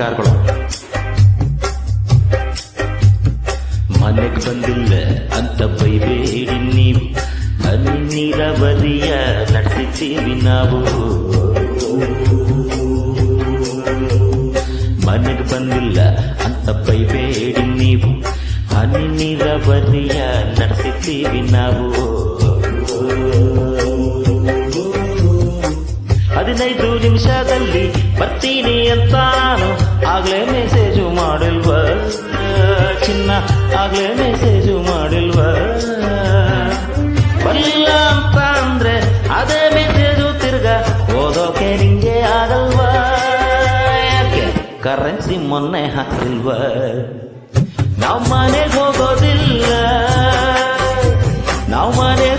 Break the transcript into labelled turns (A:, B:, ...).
A: ನಮಸ್ಕಾರಗಳು. ಮನೆಗೆ ಬಂದಿಲ್ಲ ಅಂತ ಬೈಬೇಡಿ ನೀವು, ಹನಿ ನೀರಾವರಿಯ ನಡೆಸಿದ್ದೀವಿ ನಾವು. ಮನೆಗೆ ಬಂದಿಲ್ಲ ಅಂತ ಬೈಬೇಡಿ ನೀವು, ಹನಿ ನೀರಾವರಿಯ ನಡೆಸಿದ್ದೀವಿ ನಾವು. 15 ನಿಮಿಷದಲ್ಲಿ ಬರ್ತೀನಿ ಅಂತಾನು ಆಗ್ಲೇ ಮೆಸೇಜು ಮಾಡಿಲ್ವ ಚಿನ್ನ, ಆಗ್ಲೇ ಮೆಸೇಜು ಮಾಡಿಲ್ವ. ಬಲ್ಲ ಅಂತ ಅಂದ್ರೆ ಅದೇ ಮೆಸೇಜು ತಿರ್ಗ ಓದೋಕೆ ನಿಂಗೆ ಆಗಲ್ವ? ಯಾಕೆ ಕರೆನ್ಸಿ ಮೊನ್ನೆ ಹಾಕಿಲ್ವ? ನಾವು ಮನೆಗೆ ಹೋಗೋದಿಲ್ಲ, ನಾವು ಮನೆಗೆ